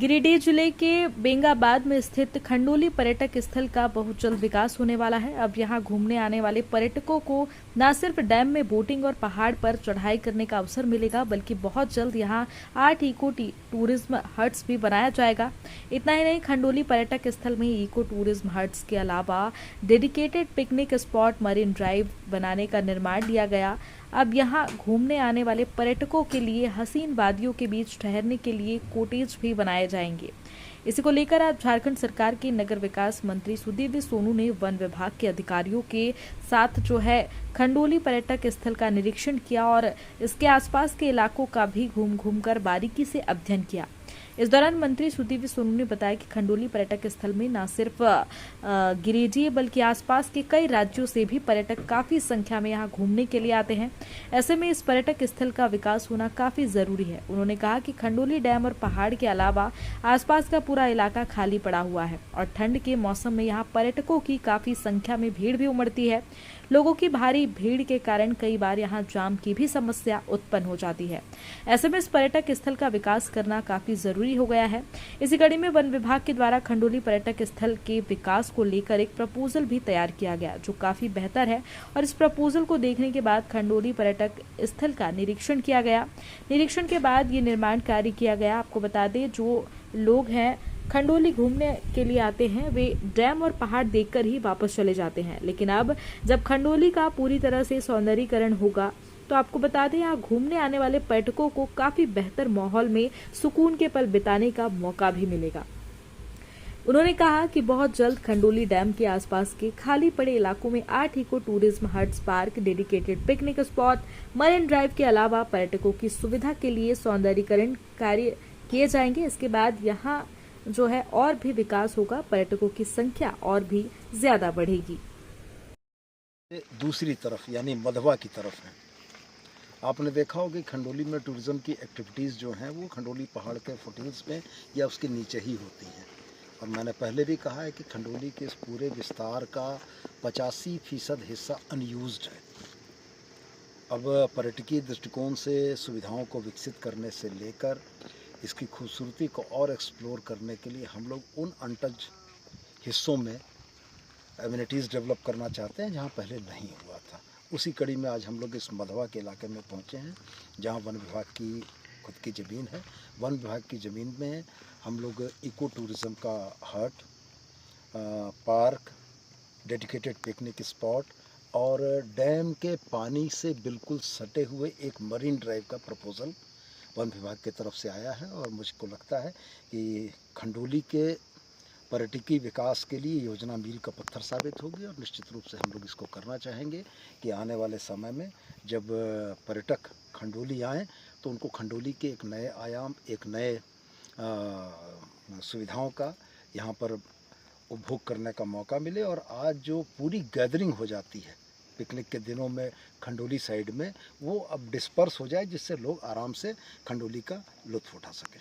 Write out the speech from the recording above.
गिरिडीह जिले के बेंगाबाद में स्थित खंडोली पर्यटक स्थल का बहुत जल्द विकास होने वाला है। अब यहां घूमने आने वाले पर्यटकों को न सिर्फ डैम में बोटिंग और पहाड़ पर चढ़ाई करने का अवसर मिलेगा, बल्कि बहुत जल्द यहां 8 इको टूरिज्म हट्स भी बनाया जाएगा। इतना ही नहीं, खंडोली पर्यटक स्थल में इको टूरिज्म हट्स के अलावा dedicated picnic spot, Marine drive बनाने का निर्माण लिया गया। अब यहाँ घूमने आने वाले पर्यटकों के लिए हसीन वादियों के बीच ठहरने के लिए कॉटेज भी बनाए जाएंगे। इसी को लेकर आज झारखंड सरकार के नगर विकास मंत्री सुदीव्य सोनू ने वन विभाग के अधिकारियों के साथ खंडोली पर्यटक स्थल का निरीक्षण किया और इसके आसपास के इलाकों का भी घूम कर बारीकी से अध्ययन किया। इस दौरान मंत्री सुदीव्य सोनू ने बताया कि खंडोली पर्यटक स्थल में न सिर्फ गिरिडीह बल्कि आसपास के कई राज्यों से भी पर्यटक काफी संख्या में यहां घूमने के लिए आते हैं। ऐसे में इस पर्यटक स्थल का विकास होना काफी जरूरी है। उन्होंने कहा कि खंडोली डैम और पहाड़ के अलावा आसपास का पूरा इलाका खाली पड़ा हुआ है और ठंड के मौसम में यहाँ पर्यटकों की काफी संख्या में भीड़ भी उमड़ती है। लोगों की भारी भीड़ के कारण कई बार यहाँ जाम की भी समस्या उत्पन्न हो जाती है। ऐसे में इस पर्यटक स्थल का विकास करना काफी जरूरी हो गया है। इसी कड़ी में वन विभाग के द्वारा खंडोली पर्यटक स्थल के विकास को लेकर एक प्रपोजल भी तैयार किया गया, जो काफी बेहतर है। और इस प्रपोजल को देखने के बाद खंडोली पर्यटक स्थल का निरीक्षण किया गया। निरीक्षण के बाद ये निर्माण कार्य किया गया। आपको बता दें, जो लोग हैं खंडोली घूमने के लिए आते हैं, वे डैम और पहाड़ देखकर ही वापस चले जाते हैं। लेकिन अब जब खंडोली का पूरी तरह से सौंदर्यीकरण होगा, तो आपको बता दें, यहाँ घूमने आने वाले पर्यटकों को काफी बेहतर माहौल में सुकून के पल बिताने का मौका भी मिलेगा। उन्होंने कहा कि बहुत जल्द खंडोली डैम के आसपास के खाली पड़े इलाकों में 8 eco tourism huts, park, dedicated picnic spot, Marine Drive के अलावा पर्यटकों की सुविधा के लिए सौंदर्यीकरण कार्य किए जाएंगे। इसके बाद यहाँ और भी विकास होगा, पर्यटकों की संख्या और भी ज्यादा बढ़ेगी। दूसरी तरफ यानी मधवा की तरफ है। आपने देखा होगा कि खंडोली में टूरिज्म की एक्टिविटीज़ जो हैं वो खंडोली पहाड़ के फुटहिल्स में या उसके नीचे ही होती हैं। और मैंने पहले भी कहा है कि खंडोली के इस पूरे विस्तार का 85% हिस्सा अनयूज्ड है। अब पर्यटकीय दृष्टिकोण से सुविधाओं को विकसित करने से लेकर इसकी खूबसूरती को और एक्सप्लोर करने के लिए हम लोग उन अनटच हिस्सों में एमिनिटीज़ डेवलप करना चाहते हैं जहां पहले नहीं हुआ था। उसी कड़ी में आज हम लोग इस मधवा के इलाके में पहुंचे हैं, जहां वन विभाग की खुद की ज़मीन है। वन विभाग की ज़मीन में हम लोग इको टूरिज़्म का हट, पार्क, डेडिकेटेड पिकनिक स्पॉट और डैम के पानी से बिल्कुल सटे हुए एक मरीन ड्राइव का प्रपोज़ल वन विभाग की तरफ से आया है। और मुझको लगता है कि खंडोली के पर्यटकीय विकास के लिए योजना मील का पत्थर साबित होगी। और निश्चित रूप से हम लोग इसको करना चाहेंगे कि आने वाले समय में जब पर्यटक खंडोली आएँ तो उनको खंडोली के एक नए आयाम, एक नए सुविधाओं का यहाँ पर उपभोग करने का मौका मिले। और आज जो पूरी गैदरिंग हो जाती है पिकनिक के दिनों में खंडोली साइड में, वो अब डिस्पर्स हो जाए, जिससे लोग आराम से खंडोली का लुत्फ़ उठा सकें।